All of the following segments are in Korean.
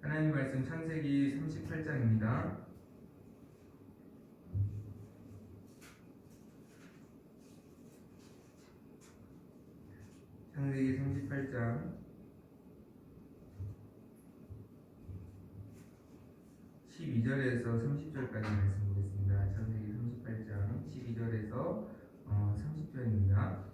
하나님 말씀 창세기 38장입니다. 창세기 38장 12절에서 30절까지 말씀 보겠습니다. 창세기 38장 12절에서 30절입니다.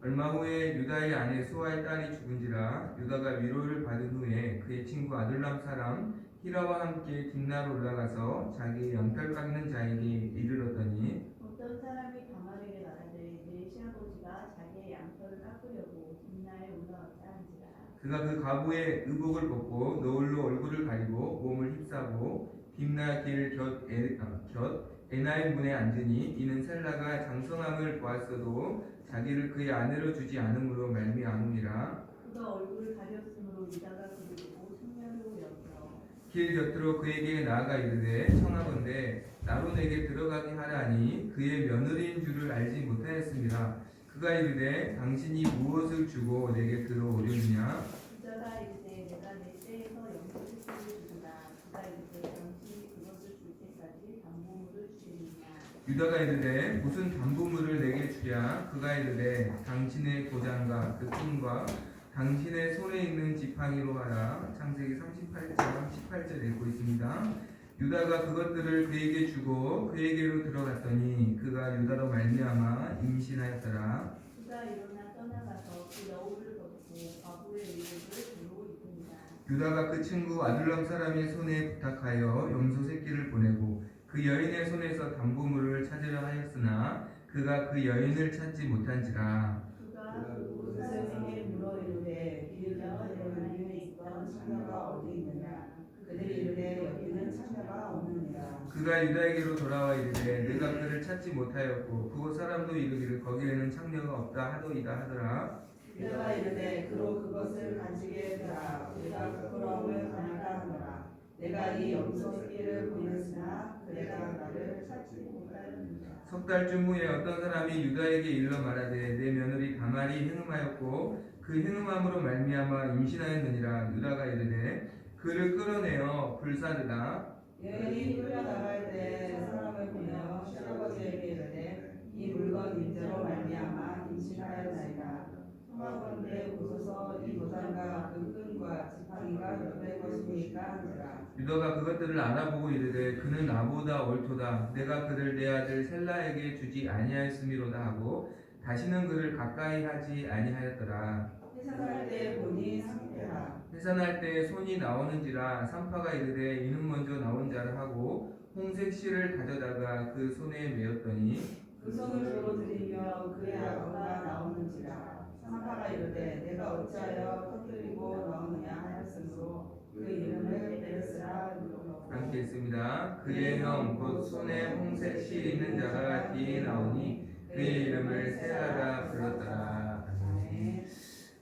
얼마 후에 유다의 아내 수아의 딸이 죽은지라 유다가 위로를 받은 후에 그의 친구 아둘람 사람 히라와 함께 딥나로 올라가서 자기의 양털 깎는 자에게 이르렀더니 어떤 사람이 다말에게 말하되 내 시아버지가 자기의 양털을 깎으려고 딥나에 올라왔다 한지라. 그가 그 과부의 의복을 벗고 노을로 얼굴을 가리고 몸을 휩싸고 딥나 길 곁 에나의 문에 앉으니 이는 셀라가 장성함을 보았어도 자기를 그의 아내로 주지 않음으로 말미암음이라. 그가 얼굴을 가렸으므로 유다가 그를 보고 청년으로 여겨 길 곁으로 그에게 나아가 이르되 청하건대 나로 내게 들어가게 하라니 그의 며느리인 줄을 알지 못하였습니다. 그가 이르되 당신이 무엇을 주고 내게 들어오려느냐. 유다가 이르되 내가 내 때에서 영토새끼를 주리라. 그가 이르되 당신이 그것을 줄 때까지 담보물을 주리느냐. 유다가 이르되 무슨 담보물을 내게 주랴. 그가 이르되 당신의 고장과 그 끈과 당신의 손에 있는 지팡이로 하라. 창세기 38장 18절 읽고 있습니다. 유다가 그것들을 그에게 주고 그에게로 들어갔더니 그가 유다로 말미암아 임신하였더라. 그가 일어나 떠나가서 그 여우를 벗고 과부의 의복을 도로 입으니라. 유다가 그 친구 아둘람 사람의 손에 부탁하여 염소 새끼를 보내고 그 여인의 손에서 담보물을 찾으려 하였으나 그가 그 여인을 찾지 못한지라. 그가 그들에게 물어 이르되 길가와 여인에 있던 처녀가 어디 있느냐. 그들이 이르되 여기는 처녀가 없느니라. 그가 유다에게로 돌아와 이르되 내가 그를 찾지 못하였고 그곳 사람도 이르기를 거기에는 창녀가 없다 하더이다 하더라. 유다가 이르되 그로 그것을 간직에 두라. 우리가 부끄러움을 당할까 하노라. 내가 이 염소 새끼를 보냈으나 그대가 나를 찾지 못하였느니라. 석 달쯤 후에 어떤 사람이 유다에게 일러 말하되 내 며느리 다말이 행음하였고 그 행음함으로 말미암아 임신하였느니라. 유다가 이르되 그를 끌어내어 불사르다. 여인이 끌려나갈 때 사람을 보내어 시아버지에게 이르되 이 물건 인재로 말미암아 임신하였나이다. 청하건대 보소서 이 도장과 그 끈과 지팡이가 누구의 것입니까 한지라. 유다가 그것들을 알아보고 이르되 그는 나보다 옳도다. 내가 그를 내 아들 셀라에게 주지 아니하였음이로다 하고 다시는 그를 가까이 하지 아니하였더라. 해산할 때 보니 상태라. 해산할 때 손이 나오는지라 산파가 이르되 이는 먼저 나온 자라 하고 홍색 실을 가져다가 그 손에 메었더니 그 손을 도로 들이며 그의 아버가 나오는지라. 상파가 이르되 내가 어찌하여 터뜨리고 나오느냐 하였으므로 그 이름을 베레스라 부르고. 함께 있습니다. 그의 형 곧 손에 홍색 실 있는 자가 뒤에 나오니 그의 이름을 세라라 불렀더라. 아멘.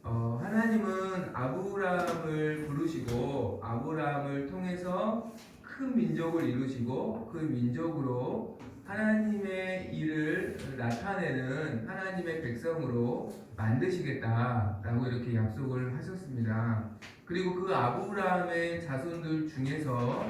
하나님은 아브라함을 부르시고 아브라함을 통해서 큰 민족을 이루시고 그 민족으로 하나님의 일을 나타내는 하나님의 백성으로 만드시겠다라고 이렇게 약속을 하셨습니다. 그리고 그 아브라함의 자손들 중에서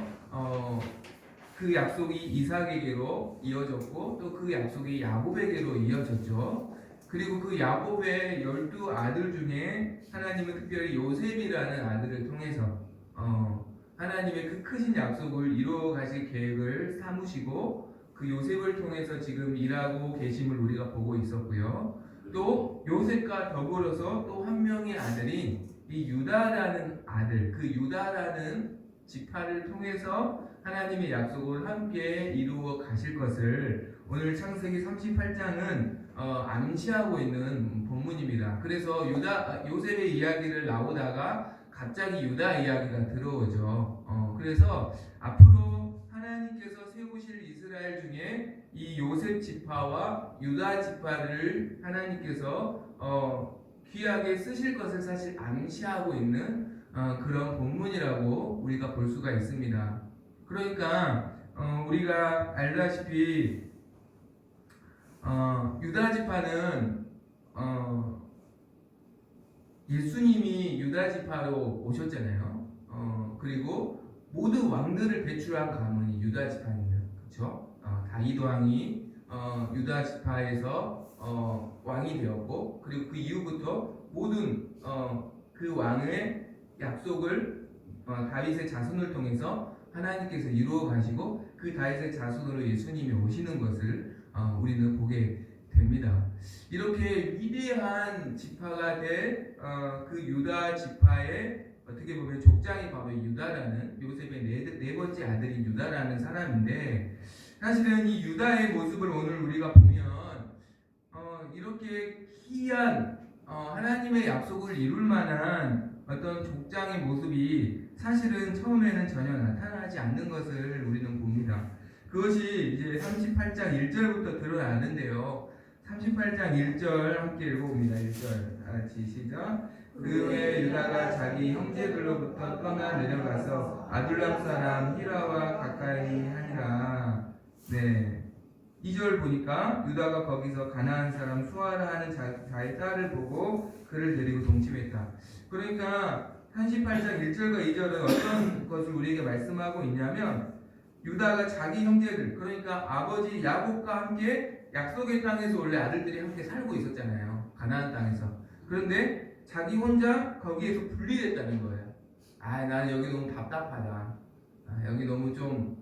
그 약속이 이삭에게로 이어졌고 또 그 약속이 야곱에게로 이어졌죠. 그리고 그 야곱의 12아들 중에 하나님은 특별히 요셉이라는 아들을 통해서 하나님의 그 크신 약속을 이루어 가실 계획을 삼으시고 그 요셉을 통해서 지금 일하고 계심을 우리가 보고 있었고요. 또 요셉과 더불어서 또 한 명의 아들인 이 유다라는 아들, 그 유다라는 지파를 통해서 하나님의 약속을 함께 이루어 가실 것을 오늘 창세기 38장은 암시하고 있는 본문입니다. 그래서 요셉의 이야기를 나오다가 갑자기 유다 이야기가 들어오죠. 그래서 앞으로 하나님께서 세우실 이스라엘 중에 이 요셉 지파와 유다 지파를 하나님께서 귀하게 쓰실 것을 사실 암시하고 있는 그런 본문이라고 우리가 볼 수가 있습니다. 그러니까 우리가 알다시피 유다 지파는 예수님이 유다 지파로 오셨잖아요. 그리고 모든 왕들을 배출한 가문이 유다 지파입니다. 그렇죠? 다윗 왕이 유다 지파에서 왕이 되었고, 그리고 그 이후부터 모든 그 왕의 약속을 다윗의 자손을 통해서 하나님께서 이루어 가시고, 그 다윗의 자손으로 예수님이 오시는 것을 우리는 보게 됩니다. 이렇게 위대한 지파가 될 그 유다 지파의 어떻게 보면 족장이 바로 유다라는, 요셉의 네 번째 아들인 유다라는 사람인데, 사실은 이 유다의 모습을 오늘 우리가 보면 이렇게 희한 하나님의 약속을 이룰 만한 어떤 족장의 모습이 사실은 처음에는 전혀 나타나지 않는 것을 우리는 봅니다. 그것이 이제 38장 1절부터 드러나는데요. 38장 1절 함께 읽어봅니다. 1절 같이 시작. 그 후에 유다가 자기 형제들로부터 떠나 내려가서 아둘람 사람 히라와 가까이 하니라. 네. 2절 보니까 유다가 거기서 가나안 사람 수아라 하는 자의 딸을 보고 그를 데리고 동침했다. 그러니까 38장 1절과 2절은 어떤 것을 우리에게 말씀하고 있냐면, 유다가 자기 형제들, 그러니까 아버지 야곱과 함께 약속의 땅에서 원래 아들들이 함께 살고 있었잖아요. 가나안 땅에서. 그런데 자기 혼자 거기에서 분리됐다는 거예요. 나는 여기 너무 답답하다. 여기 너무 좀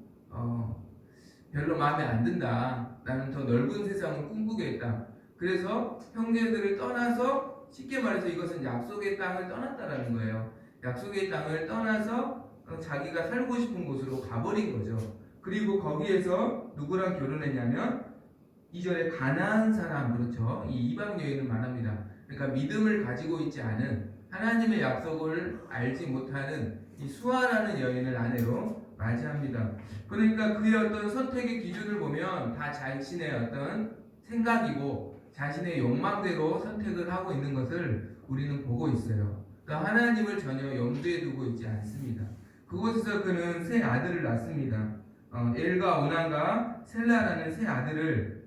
별로 마음에 안 든다. 나는 더 넓은 세상을 꿈꾸겠다. 그래서 형제들을 떠나서, 쉽게 말해서 이것은 약속의 땅을 떠났다라는 거예요. 약속의 땅을 떠나서 자기가 살고 싶은 곳으로 가버린 거죠. 그리고 거기에서 누구랑 결혼했냐면 2절에 가나안 사람, 그렇죠. 이 이방 여인을 말합니다. 그러니까 믿음을 가지고 있지 않은, 하나님의 약속을 알지 못하는 이 수아라는 여인을 아내로 맞이합니다. 그러니까 그의 어떤 선택의 기준을 보면 다 자신의 어떤 생각이고 자신의 욕망대로 선택을 하고 있는 것을 우리는 보고 있어요. 그러니까 하나님을 전혀 염두에 두고 있지 않습니다. 그곳에서 그는 세 아들을 낳습니다. 엘과 오난과 셀라라는 세 아들을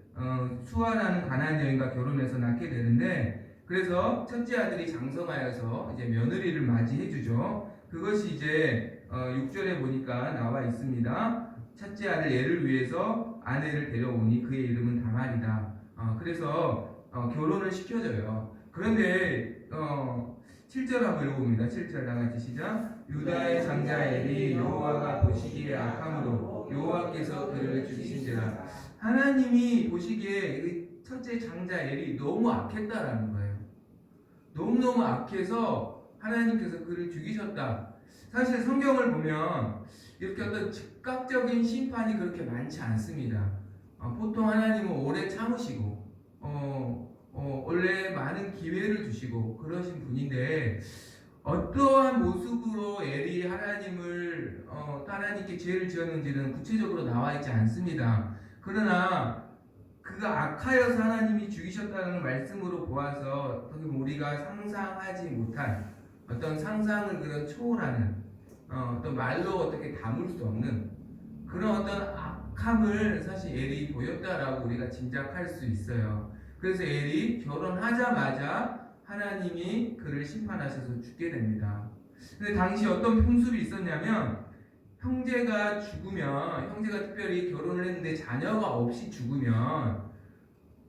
수아라는 가나안 여인과 결혼해서 낳게 되는데, 그래서 첫째 아들이 장성하여서 이제 며느리를 맞이해 주죠. 그것이 이제 6절에 보니까 나와 있습니다. 첫째 아들 엘을 위해서 아내를 데려오니 그의 이름은 다말이다. 그래서 결혼을 시켜줘요. 그런데 7절 한번 읽어봅니다. 7절 다같이 시작. 유다의 장자 엘이 여호와가 보시기에 악함으로 여호와께서 그를 죽이신지라. 하나님이 보시기에 그 첫째 장자 엘이 너무 악했다라는 거예요. 너무너무 악해서 하나님께서 그를 죽이셨다. 사실 성경을 보면 이렇게 어떤 즉각적인 심판이 그렇게 많지 않습니다. 보통 하나님은 오래 참으시고 원래 많은 기회를 주시고 그러신 분인데, 어떠한 모습으로 엘이 하나님께 죄를 지었는지는 구체적으로 나와 있지 않습니다. 그러나 그가 악하여서 하나님이 죽이셨다는 말씀으로 보아서 우리가 상상하지 못한 어떤 상상을 그런 초월하는 어떤 말로 어떻게 담을 수 없는 그런 어떤 악함을 사실 엘이 보였다라고 우리가 짐작할 수 있어요. 그래서 엘이 결혼하자마자 하나님이 그를 심판하셔서 죽게 됩니다. 근데 당시 어떤 풍습이 있었냐면, 형제가 특별히 결혼을 했는데 자녀가 없이 죽으면,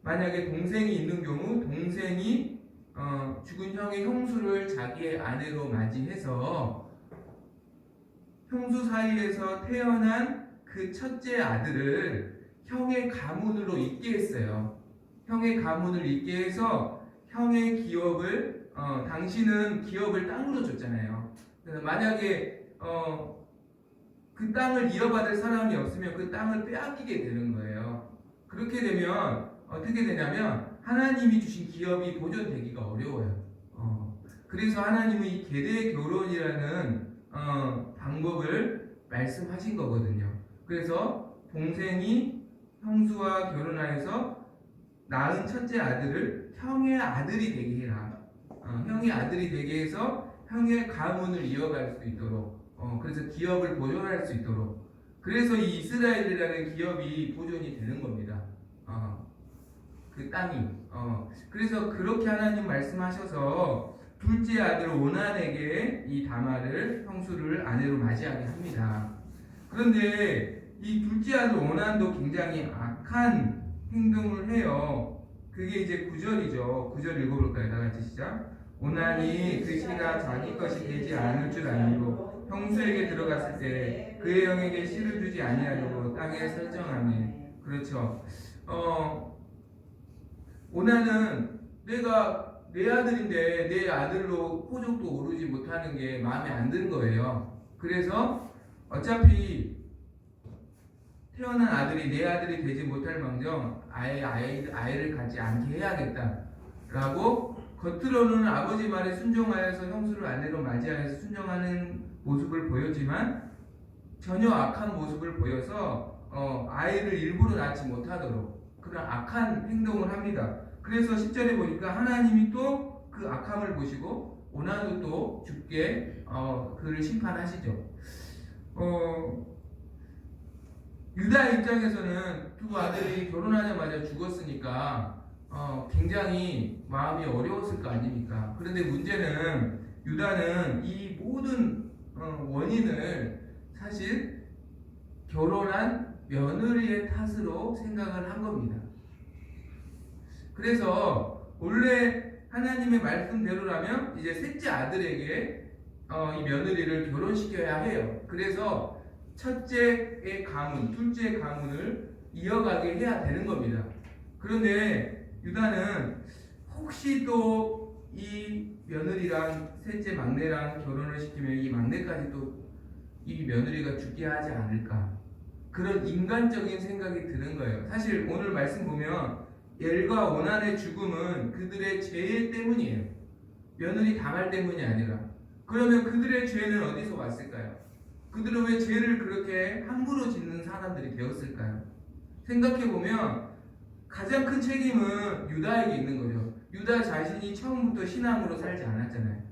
만약에 동생이 있는 경우 동생이 죽은 형의 형수를 자기의 아내로 맞이해서 형수 사이에서 태어난 그 첫째 아들을 형의 가문으로 잇게 했어요. 형의 가문을 잇게 해서 형의 기업을 당신은 기업을 땅으로 줬잖아요. 그래서 만약에 그 땅을 이어받을 사람이 없으면 그 땅을 빼앗기게 되는 거예요. 그렇게 되면 어떻게 되냐면 하나님이 주신 기업이 보존되기가 어려워요. 그래서 하나님은 이 계대 결혼이라는 방법을 말씀하신 거거든요. 그래서 동생이 형수와 결혼하여서 낳은 첫째 아들을 형의 아들이 되게 해라. 형의 아들이 되게 해서 형의 가문을 이어갈 수 있도록, 그래서 기업을 보존할 수 있도록, 그래서 이 이스라엘이라는 기업이 보존이 되는 겁니다. 그 땅이. 그래서 그렇게 하나님 말씀하셔서 둘째 아들 오난에게 이 다말을 형수를 아내로 맞이하게 합니다. 그런데 이 둘째 아들 오난도 굉장히 악한 행동을 해요. 그게 이제 9절이죠. 9절 읽어볼까요? 다 같이 시작. 오난이 그 씨가 자기 것이 되지 않을 줄 알고 형수에게 들어갔을 때 그의 영에게 씨를 주지 아니하려고 땅에 설정하니. 그렇죠. 오난은 내가 내 아들인데 내 아들로 호족도 오르지 못하는 게 마음에 안 드는 거예요. 그래서 어차피 태어난 아들이 내 아들이 되지 못할 망정 아예 아이를 갖지 않게 해야겠다라고 겉으로는 아버지 말에 순종하여서 형수를 아내로 맞이하여서 순종하는 모습을 보였지만 전혀 악한 모습을 보여서 아이를 일부러 낳지 못하도록 그런 악한 행동을 합니다. 그래서 10절에 보니까 하나님이 또 그 악함을 보시고 오난도 또 죽게 그를 심판하시죠. 유다 입장에서는 두 아들이 결혼하자마자 죽었으니까 굉장히 마음이 어려웠을 거 아닙니까? 그런데 문제는 유다는 이 모든 원인을 사실 결혼한 며느리의 탓으로 생각을 한 겁니다. 그래서 원래 하나님의 말씀대로라면 이제 셋째 아들에게 이 며느리를 결혼시켜야 해요. 그래서 첫째의 가문, 둘째의 가문을 이어가게 해야 되는 겁니다. 그런데 유다는 혹시 또 이 며느리랑 셋째 막내랑 결혼을 시키면 이 막내까지 또 이 며느리가 죽게 하지 않을까, 그런 인간적인 생각이 드는 거예요. 사실 오늘 말씀 보면 엘과 오난의 죽음은 그들의 죄 때문이에요. 며느리 다말 때문이 아니라. 그러면 그들의 죄는 어디서 왔을까요? 그들은 왜 죄를 그렇게 함부로 짓는 사람들이 되었을까요? 생각해보면 가장 큰 책임은 유다에게 있는 거죠. 유다 자신이 처음부터 신앙으로 살지 않았잖아요.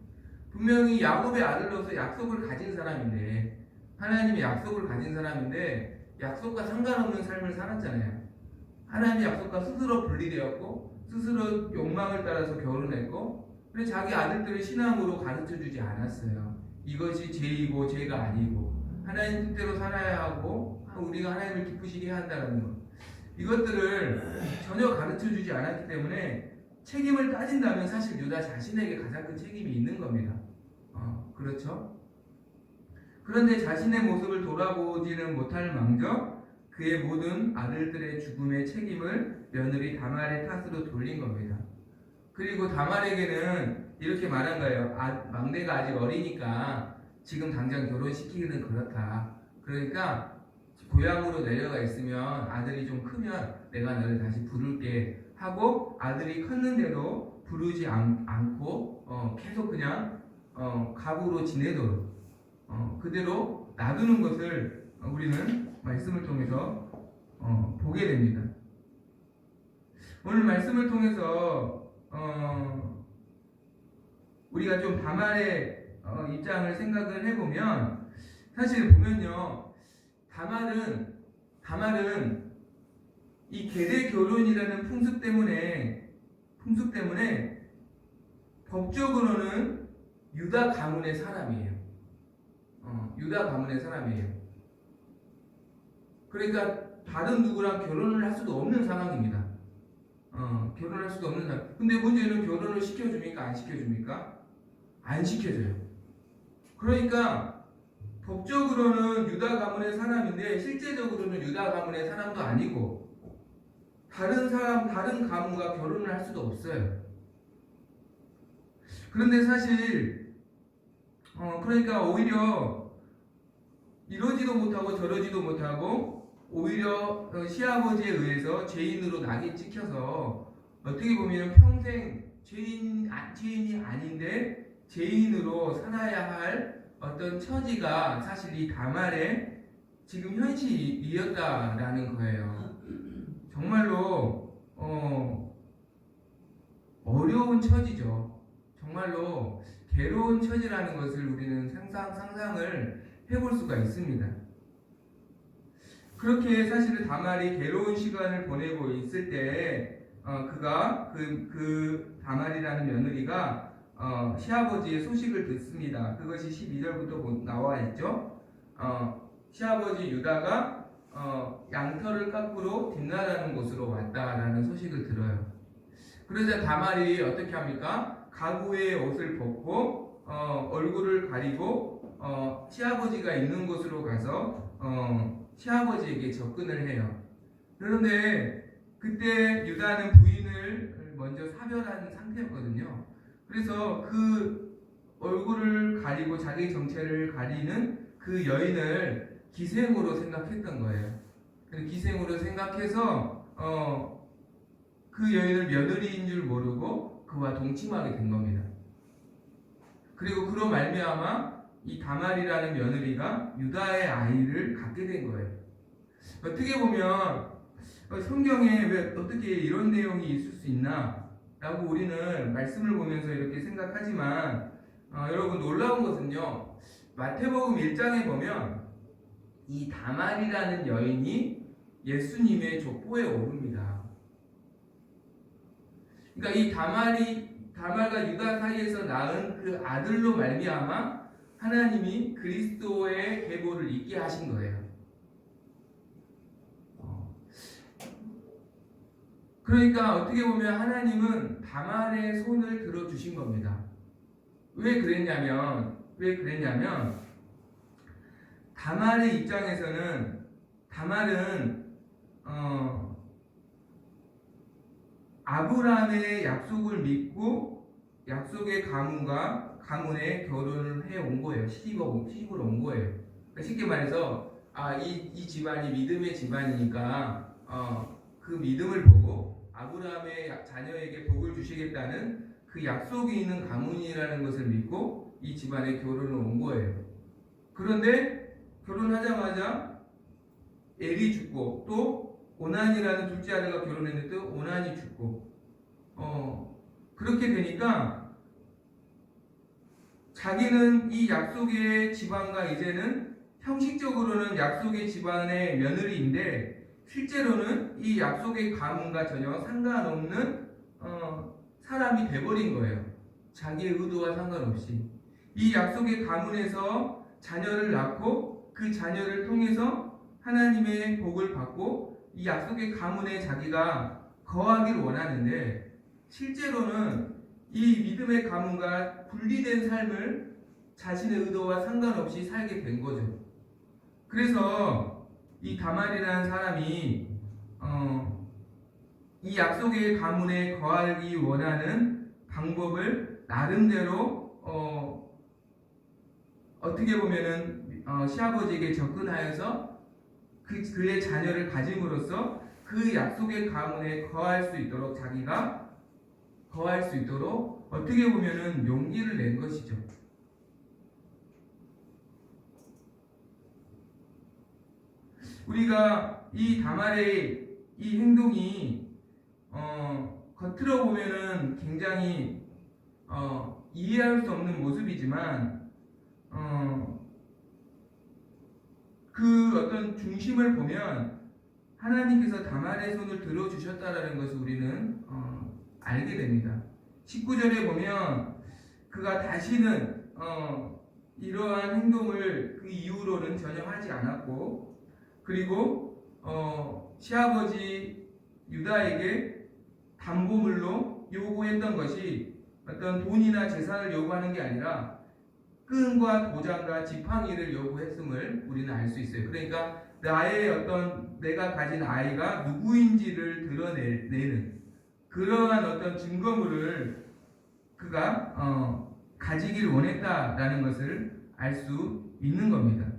분명히 야곱의 아들로서 약속을 가진 사람인데, 하나님이 약속을 가진 사람인데 약속과 상관없는 삶을 살았잖아요. 하나님의 약속과 스스로 분리되었고 스스로 욕망을 따라서 결혼했고, 근데 자기 아들들을 신앙으로 가르쳐주지 않았어요. 이것이 죄이고 죄가 아니고 하나님 뜻대로 살아야 하고 우리가 하나님을 기쁘시게 해야 한다는 것, 이것들을 전혀 가르쳐주지 않았기 때문에 책임을 따진다면 사실 유다 자신에게 가장 큰 책임이 있는 겁니다. 그렇죠? 그런데 자신의 모습을 돌아보지는 못할 망정 그의 모든 아들들의 죽음의 책임을 며느리 다말의 탓으로 돌린 겁니다. 그리고 다말에게는 이렇게 말한 거예요. 막내가 아직 어리니까 지금 당장 결혼시키기는 그렇다. 그러니까 고향으로 내려가 있으면 아들이 좀 크면 내가 너를 다시 부를게 하고, 아들이 컸는데도 부르지 않고 계속 그냥 갑으로 지내도록 그대로 놔두는 것을 우리는 말씀을 통해서 보게 됩니다. 오늘 말씀을 통해서 우리가 좀 다말의 입장을 생각을 해보면, 사실 보면요, 다말은 이 계대 결혼이라는 풍습 때문에 법적으로는 유다 가문의 사람이에요. 유다 가문의 사람이에요. 그러니까 다른 누구랑 결혼을 할 수도 없는 상황입니다. 결혼할 수도 없는 상황. 근데 문제는 결혼을 시켜줍니까? 안 시켜줍니까? 안 시켜줘요. 그러니까 법적으로는 유다 가문의 사람인데 실제적으로는 유다 가문의 사람도 아니고 다른 가문과 결혼을 할 수도 없어요. 그런데 사실 그러니까 오히려 이러지도 못하고 저러지도 못하고 오히려 시아버지에 의해서 죄인으로 낙인 찍혀서 어떻게 보면 평생 죄인이 아닌데 죄인으로 살아야 할 어떤 처지가 사실 이 다말의 지금 현실이었다라는 거예요. 정말로 어려운 처지죠. 정말로 괴로운 처지라는 것을 우리는 상상을 해볼 수가 있습니다. 그렇게 사실은 다말이 괴로운 시간을 보내고 있을 때 그가 그 다말이라는 며느리가 시아버지의 소식을 듣습니다. 그것이 12절부터 나와 있죠. 시아버지 유다가 양털을 깎으러 딥나라는 곳으로 왔다라는 소식을 들어요. 그러자 다말이 어떻게 합니까? 가구의 옷을 벗고 얼굴을 가리고 시아버지가 있는 곳으로 가서 시아버지에게 접근을 해요. 그런데 그때 유다는 부인을 먼저 사별한 상태였거든요. 그래서 그 얼굴을 가리고 자기 정체를 가리는 그 여인을 기생으로 생각했던 거예요. 기생으로 생각해서 그 여인을 며느리인 줄 모르고 그와 동침하게 된 겁니다. 그리고 그로 말미암아 이 다말이라는 며느리가 유다의 아이를 갖게 된 거예요. 어떻게 보면 성경에 왜 어떻게 이런 내용이 있을 수 있나 라고 우리는 말씀을 보면서 이렇게 생각하지만 여러분 놀라운 것은요, 마태복음 1장에 보면 이 다말이라는 여인이 예수님의 족보에 오릅니다. 그러니까 이 다말과 유다 사이에서 낳은 그 아들로 말미암아 하나님이 그리스도의 계보를 있게 하신 거예요. 그러니까 어떻게 보면 하나님은 다말의 손을 들어주신 겁니다. 왜 그랬냐면 다말의 입장에서는 다말은 아브라함의 약속을 믿고 약속의 가문에 결혼을 해온 거예요. 시집을 온 거예요. 그러니까 쉽게 말해서 이 집안이 믿음의 집안이니까 그 믿음을 보고 아브라함의 자녀에게 복을 주시겠다는 그 약속이 있는 가문이라는 것을 믿고 이 집안에 결혼을 온 거예요. 그런데 결혼하자마자 엘이 죽고 또 오난이라는 둘째 아들과 결혼했는데 또 오난이 죽고 그렇게 되니까 자기는 이 약속의 집안과 이제는 형식적으로는 약속의 집안의 며느리인데 실제로는 이 약속의 가문과 전혀 상관없는 사람이 돼버린 거예요. 자기의 의도와 상관없이 이 약속의 가문에서 자녀를 낳고 그 자녀를 통해서 하나님의 복을 받고 이 약속의 가문에 자기가 거하기를 원하는데 실제로는 이 믿음의 가문과 분리된 삶을 자신의 의도와 상관없이 살게 된 거죠. 그래서 이 다말이라는 사람이 이 약속의 가문에 거하기 원하는 방법을 나름대로 어떻게 보면은 시아버지에게 접근하여서 그의 자녀를 가짐으로써 그 약속의 가문에 거할 수 있도록 자기가 거할 수 있도록 어떻게 보면은 용기를 낸 것이죠. 우리가 이 다말의 이 행동이 겉으로 보면은 굉장히 이해할 수 없는 모습이지만 그 어떤 중심을 보면 하나님께서 다말의 손을 들어주셨다라는 것을 우리는 알게 됩니다. 19절에 보면 그가 다시는 이러한 행동을 그 이후로는 전혀 하지 않았고 그리고 시아버지 유다에게 담보물로 요구했던 것이 어떤 돈이나 재산을 요구하는 게 아니라 끈과 도장과 지팡이를 요구했음을 우리는 알 수 있어요. 그러니까 내가 가진 아이가 누구인지를 드러내는 그러한 어떤 증거물을 그가 가지길 원했다라는 것을 알 수 있는 겁니다.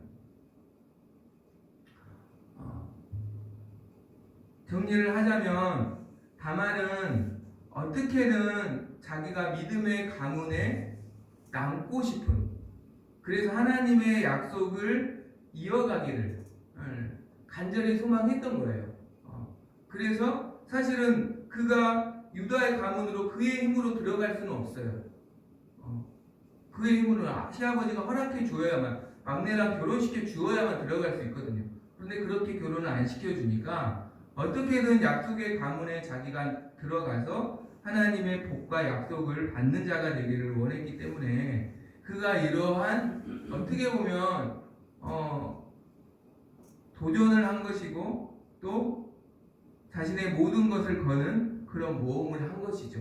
정리를 하자면 다말은 어떻게든 자기가 믿음의 가문에 남고 싶은, 그래서 하나님의 약속을 이어가기를 간절히 소망했던 거예요. 그래서 사실은 그가 유다의 가문으로 그의 힘으로 들어갈 수는 없어요. 그의 힘으로 시아버지가 허락해 주어야만, 막내랑 결혼시켜 주어야만 들어갈 수 있거든요. 그런데 그렇게 결혼을 안 시켜주니까 어떻게든 약속의 가문에 자기가 들어가서 하나님의 복과 약속을 받는 자가 되기를 원했기 때문에 그가 이러한 어떻게 보면 도전을 한 것이고 또 자신의 모든 것을 거는 그런 모험을 한 것이죠.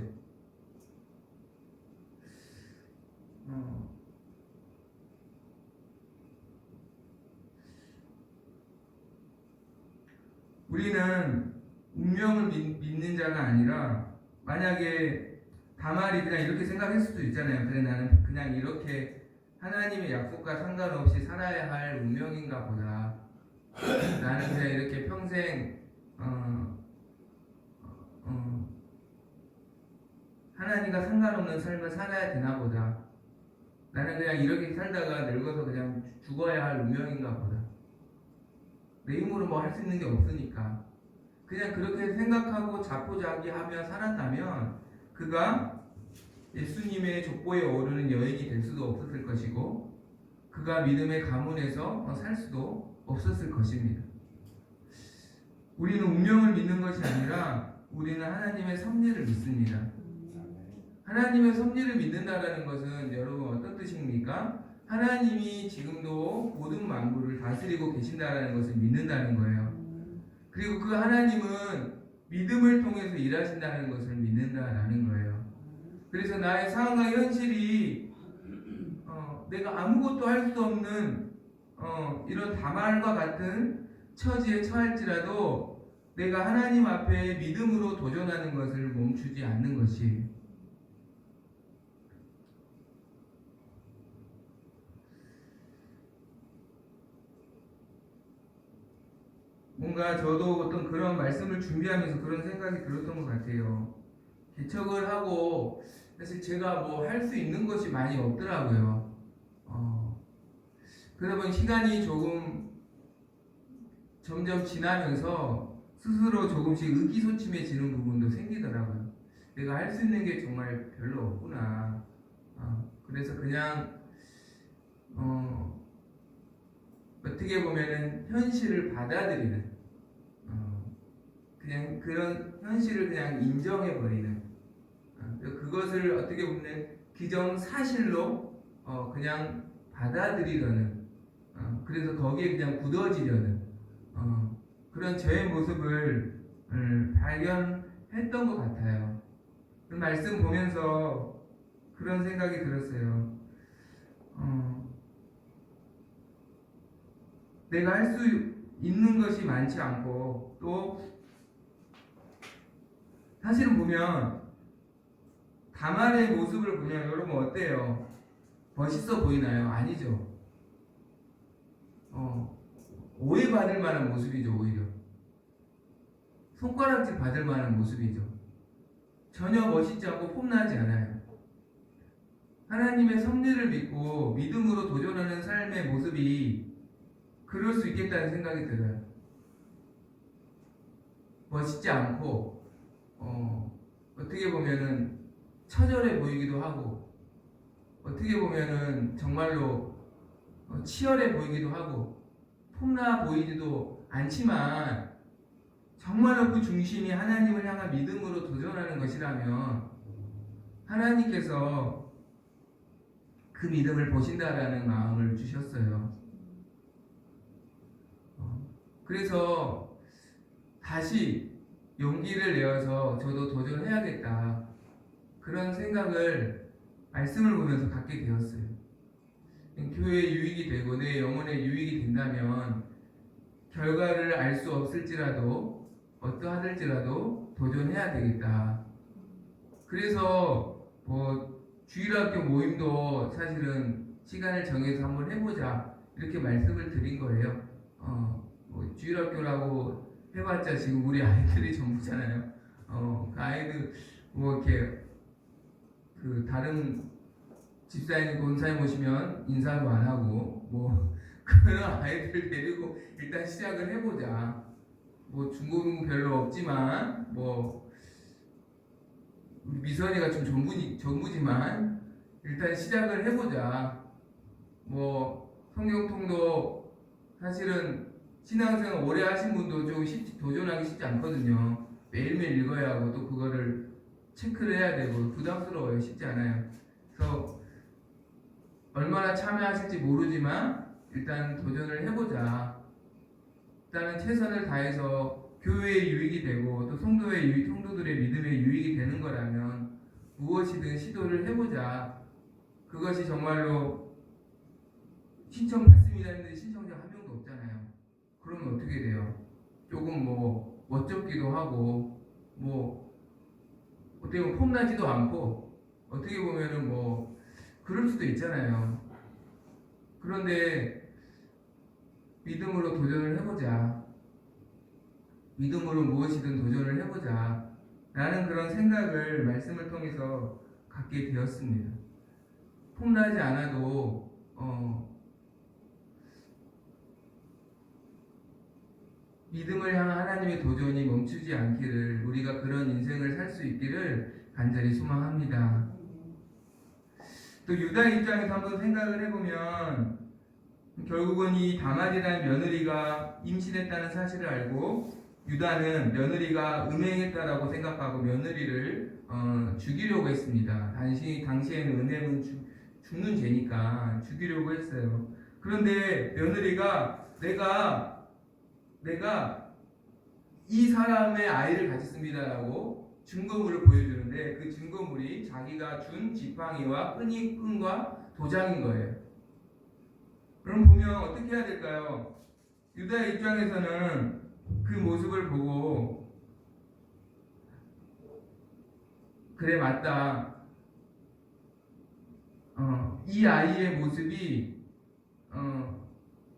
우리는 운명을 믿는 자가 아니라 만약에 다말이 그냥 이렇게 생각할 수도 있잖아요. 그래 나는 그냥 이렇게 하나님의 약속과 상관없이 살아야 할 운명인가 보다. 나는 그냥 이렇게 평생 하나님과 상관없는 삶을 살아야 되나 보다. 나는 그냥 이렇게 살다가 늙어서 그냥 죽어야 할 운명인가 보다. 내 힘으로 뭐 할 수 있는 게 없으니까 그냥 그렇게 생각하고 자포자기하며 살았다면 그가 예수님의 족보에 오르는 여인이 될 수도 없었을 것이고 그가 믿음의 가문에서 살 수도 없었을 것입니다. 우리는 운명을 믿는 것이 아니라 우리는 하나님의 섭리를 믿습니다. 하나님의 섭리를 믿는다라는 것은 여러분 어떤 뜻입니까? 하나님이 지금도 모든 만물을 다스리고 계신다라는 것을 믿는다는 거예요. 그리고 그 하나님은 믿음을 통해서 일하신다는 것을 믿는다라는 거예요. 그래서 나의 상황과 현실이 내가 아무것도 할 수 없는 이런 다말과 같은 처지에 처할지라도 내가 하나님 앞에 믿음으로 도전하는 것을 멈추지 않는 것이 뭔가 저도 어떤 그런 말씀을 준비하면서 그런 생각이 들었던 것 같아요. 개척을 하고 사실 제가 뭐 할 수 있는 것이 많이 없더라고요. 그러다 보니 시간이 조금 점점 지나면서 스스로 조금씩 의기소침해지는 부분도 생기더라고요. 내가 할 수 있는 게 정말 별로 없구나. 그래서 그냥 어떻게 보면은 현실을 받아들이는 그냥 그런 현실을 그냥 인정해 버리는 그것을 어떻게 보면 기정사실로 그냥 받아들이려는 그래서 거기에 그냥 굳어지려는 그런 저의 모습을 발견했던 것 같아요. 그 말씀 보면서 그런 생각이 들었어요. 내가 할 수 있는 것이 많지 않고 또 사실은 보면 다말의 모습을 보면 여러분 어때요? 멋있어 보이나요? 아니죠. 오해받을 만한 모습이죠. 오히려 손가락질 받을 만한 모습이죠. 전혀 멋있지 않고 폼나지 않아요. 하나님의 섭리를 믿고 믿음으로 도전하는 삶의 모습이 그럴 수 있겠다는 생각이 들어요. 멋있지 않고 어떻게 보면은 처절해 보이기도 하고 어떻게 보면은 정말로 치열해 보이기도 하고 폼나 보이지도 않지만 정말로 그 중심이 하나님을 향한 믿음으로 도전하는 것이라면 하나님께서 그 믿음을 보신다라는 마음을 주셨어요. 그래서 다시 용기를 내어서 저도 도전해야겠다 그런 생각을 말씀을 보면서 갖게 되었어요. 교회에 유익이 되고 내 영혼에 유익이 된다면 결과를 알 수 없을지라도 어떠하들지라도 도전해야 되겠다. 그래서 뭐 주일학교 모임도 사실은 시간을 정해서 한번 해보자 이렇게 말씀을 드린 거예요. 뭐 주일학교라고 해봤자 지금 우리 아이들이 전부잖아요. 그 아이들 뭐 이렇게 그 다른 집사님 권사님 오시면 인사도 안 하고 뭐 그런 아이들 데리고 일단 시작을 해보자. 뭐 중고등 별로 없지만 뭐 우리 미선이가 좀 전부지만 일단 시작을 해보자. 뭐 성경통도 사실은 신앙생활 오래 하신 분도 좀 도전하기 쉽지 않거든요. 매일매일 읽어야 하고 또 그거를 체크를 해야 되고 부담스러워요. 쉽지 않아요. 그래서 얼마나 참여하실지 모르지만 일단 도전을 해보자. 일단은 최선을 다해서 교회의 유익이 되고 또 성도들의 믿음의 유익이 되는 거라면 무엇이든 시도를 해보자. 그것이 정말로 신청 받습니다 했는데 신청자 한 명도 없잖아요. 그러면 어떻게 돼요? 조금 뭐 멋쩍기도 하고 뭐 어떻게 보면 폼나지도 않고 어떻게 보면은 뭐 그럴 수도 있잖아요. 그런데 믿음으로 도전을 해보자. 믿음으로 무엇이든 도전을 해보자. 라는 그런 생각을 말씀을 통해서 갖게 되었습니다. 폼나지 않아도 믿음을 향한 하나님의 도전이 멈추지 않기를 우리가 그런 인생을 살 수 있기를 간절히 소망합니다. 또 유다 입장에서 한번 생각을 해보면 결국은 이 다말이라는 며느리가 임신했다는 사실을 알고 유다는 며느리가 음행했다라고 생각하고 며느리를 죽이려고 했습니다. 당시에는 음행은 죽는 죄니까 죽이려고 했어요. 그런데 며느리가 내가 이 사람의 아이를 가졌습니다라고 증거물을 보여주는데 그 증거물이 자기가 준 지팡이와 끈과 도장인 거예요. 그럼 보면 어떻게 해야 될까요? 유다의 입장에서는 그 모습을 보고 그래 맞다. 이 아이의 모습이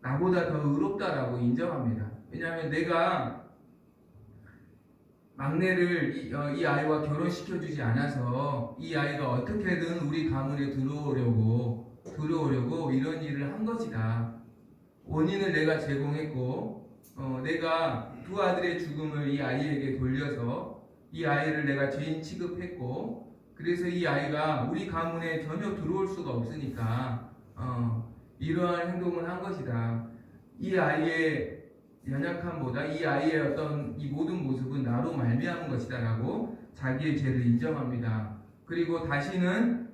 나보다 더 의롭다라고 인정합니다. 왜냐하면 내가 막내를 이 아이와 결혼시켜주지 않아서 이 아이가 어떻게든 우리 가문에 들어오려고 이런 일을 한 것이다. 원인을 내가 제공했고 내가 두 아들의 죽음을 이 아이에게 돌려서 이 아이를 내가 죄인 취급했고 그래서 이 아이가 우리 가문에 전혀 들어올 수가 없으니까 이러한 행동을 한 것이다. 이 아이의 연약함보다 이 아이의 어떤 이 모든 모습은 나로 말미암은 것이다라고 자기의 죄를 인정합니다. 그리고 다시는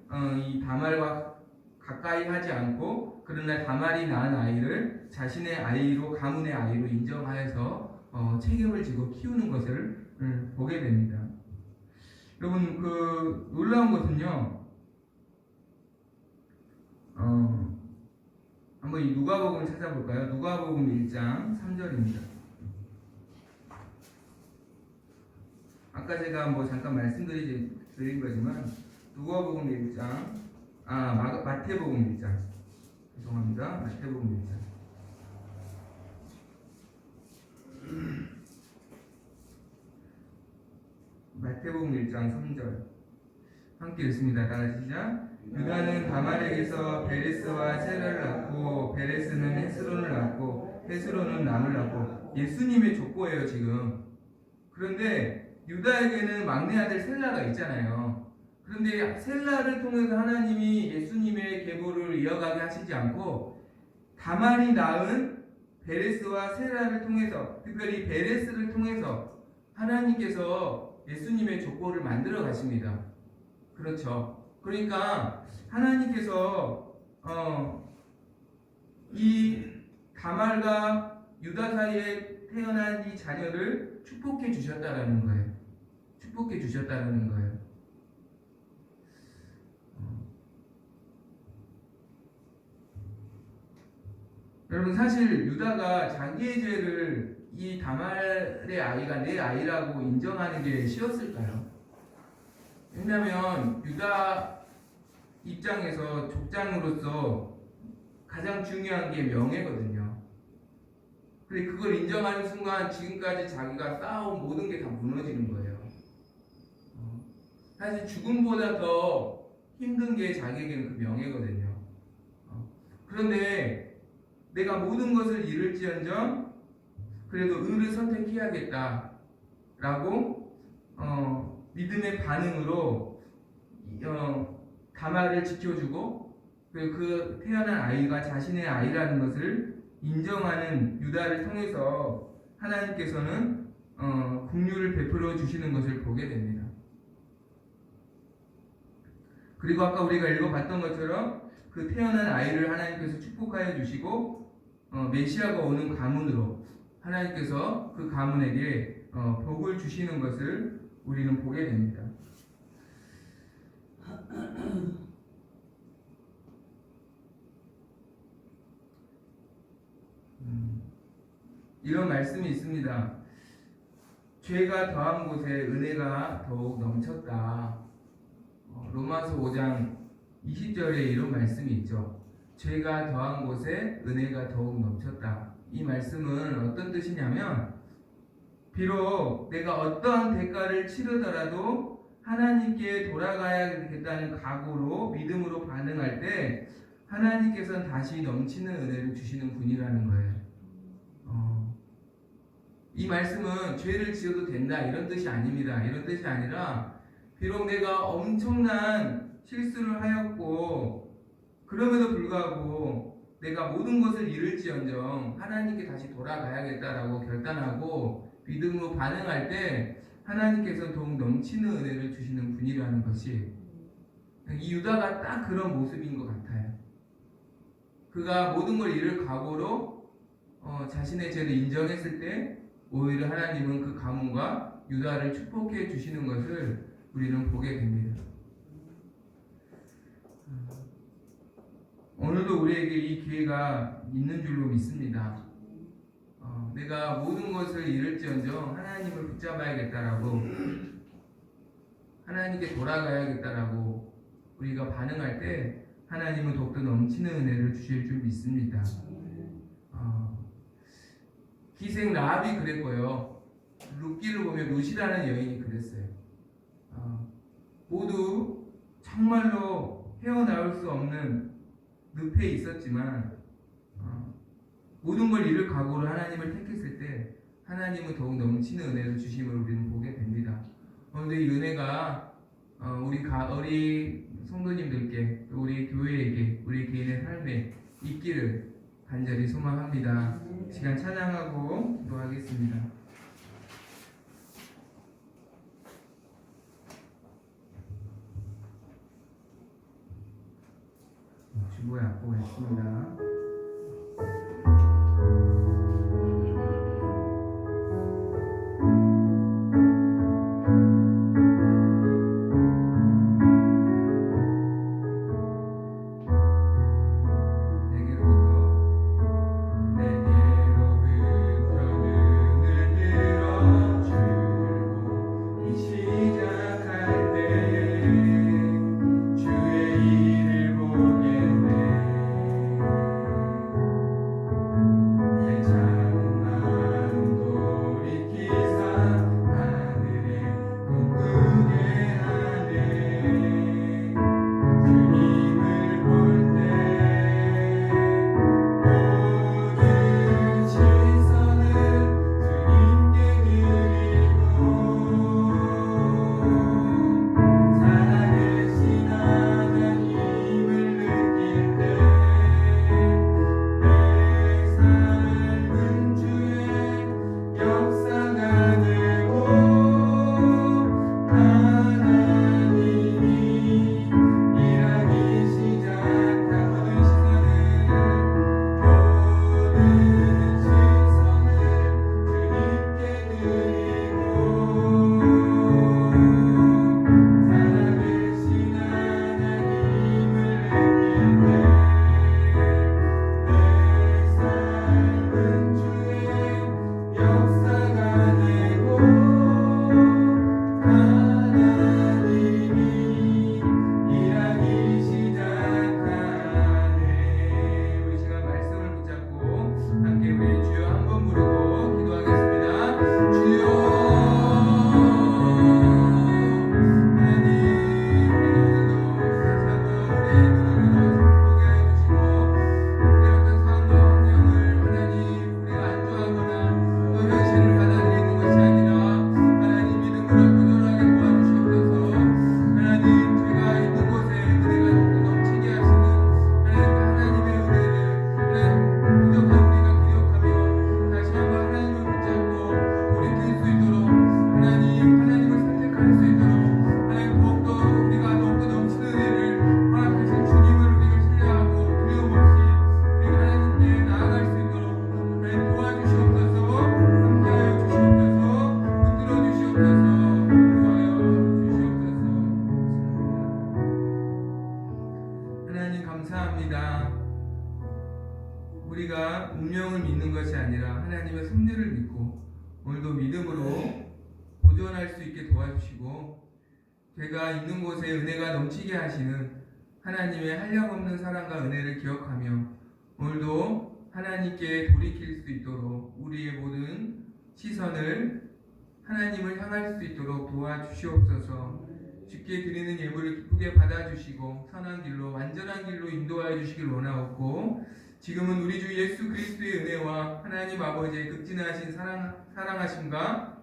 이 다말과 가까이 하지 않고 그러나 다말이 낳은 아이를 자신의 아이로 가문의 아이로 인정하여서 책임을 지고 키우는 것을 보게 됩니다. 여러분 그 놀라운 것은요. 한번 이 누가복음을 찾아볼까요? 누가복음 1장 3절입니다. 아까 제가 뭐 잠깐 말씀드린 거지만 누가복음 1장 마태복음 1장 죄송합니다. 마태복음 1장 마태복음 1장 3절 함께 읽습니다. 다같이 시작. 유다는 다말에게서 베레스와 세라를 낳고 베레스는 헤스론을 낳고 헤스론은 람을 낳고 예수님의 족보예요 지금. 그런데 유다에게는 막내 아들 셀라가 있잖아요. 그런데 셀라를 통해서 하나님이 예수님의 계보를 이어가게 하시지 않고 다말이 낳은 베레스와 세라를 통해서 특별히 베레스를 통해서 하나님께서 예수님의 족보를 만들어 가십니다. 그렇죠. 그러니까 하나님께서 이 다말과 유다 사이에 태어난 이 자녀를 축복해 주셨다라는 거예요. 축복해 주셨다라는 거예요. 여러분 사실 유다가 자기의 죄를 이 다말의 아이가 내 아이라고 인정하는 게 쉬웠을까요? 왜냐하면 유다 입장에서 족장으로서 가장 중요한 게 명예거든요. 근데 그걸 인정하는 순간 지금까지 자기가 쌓아온 모든 게 다 무너지는 거예요. 사실 죽음보다 더 힘든 게 자기에게는 그 명예거든요. 그런데 내가 모든 것을 잃을지언정 그래도 의를 선택해야겠다라고 믿음의 반응으로 다말을 지켜주고 그 태어난 아이가 자신의 아이라는 것을 인정하는 유다를 통해서 하나님께서는 긍휼을 베풀어 주시는 것을 보게 됩니다. 그리고 아까 우리가 읽어봤던 것처럼 그 태어난 아이를 하나님께서 축복하여 주시고 메시아가 오는 가문으로 하나님께서 그 가문에게 복을 주시는 것을 우리는 보게 됩니다. 이런 말씀이 있습니다. 죄가 더한 곳에 은혜가 더욱 넘쳤다. 로마서 5장 20절에 이런 말씀이 있죠. 죄가 더한 곳에 은혜가 더욱 넘쳤다. 이 말씀은 어떤 뜻이냐면 비록 내가 어떠한 대가를 치르더라도 하나님께 돌아가야겠다는 각오로 믿음으로 반응할 때 하나님께서는 다시 넘치는 은혜를 주시는 분이라는 거예요. 이 말씀은 죄를 지어도 된다 이런 뜻이 아닙니다. 이런 뜻이 아니라 비록 내가 엄청난 실수를 하였고 그럼에도 불구하고 내가 모든 것을 잃을지언정 하나님께 다시 돌아가야겠다라고 결단하고 믿음으로 반응할 때 하나님께서 더욱 넘치는 은혜를 주시는 분이라는 것이 이 유다가 딱 그런 모습인 것 같아요. 그가 모든 걸 잃을 각오로 자신의 죄를 인정했을 때 오히려 하나님은 그 가문과 유다를 축복해 주시는 것을 우리는 보게 됩니다. 오늘도 우리에게 이 기회가 있는 줄로 믿습니다. 내가 모든 것을 잃을지언정 하나님을 붙잡아야겠다라고 하나님께 돌아가야겠다라고 우리가 반응할 때 하나님은 더욱더 넘치는 은혜를 주실 줄 믿습니다. 기생 라합이 그랬고요. 룻기를 보면 룻이라는 여인이 그랬어요. 모두 정말로 헤어나올 수 없는 늪에 있었지만 모든 걸 잃을 각오로 하나님을 택했을 때 하나님은 더욱 넘치는 은혜를 주심을 우리는 보게 됩니다. 오늘 이 은혜가 우리 성도님들께 또 우리 교회에게 우리 개인의 삶에 있기를 간절히 소망합니다. 시간 찬양하고 기도하겠습니다. 주보에 앞보가 있습니다. 주의 일을 보겠네. 우리가 운명을 믿는 것이 아니라 하나님의 섭리를 믿고 오늘도 믿음으로 보존할 수 있게 도와주시고 죄가 있는 곳에 은혜가 넘치게 하시는 하나님의 한량없는 사랑과 은혜를 기억하며 오늘도 하나님께 돌이킬 수 있도록 우리의 모든 시선을 하나님을 향할 수 있도록 도와주시옵소서. 주께 드리는 예물을 기쁘게 받아주시고 선한 길로 완전한 길로 인도하여 주시길 원하옵고 지금은 우리 주 예수 그리스도의 은혜와 하나님 아버지의 극진하신 사랑하심과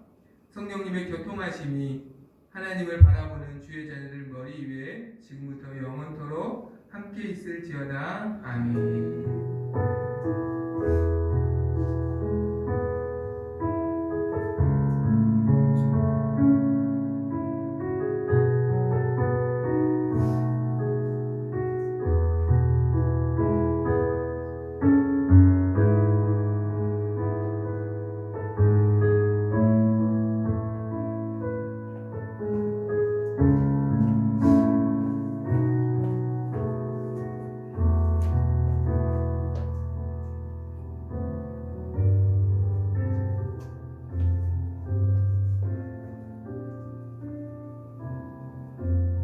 성령님의 교통하심이 하나님을 바라보는 주의 자녀들 머리 위에 지금부터 영원토록 함께 있을지어다. 아멘.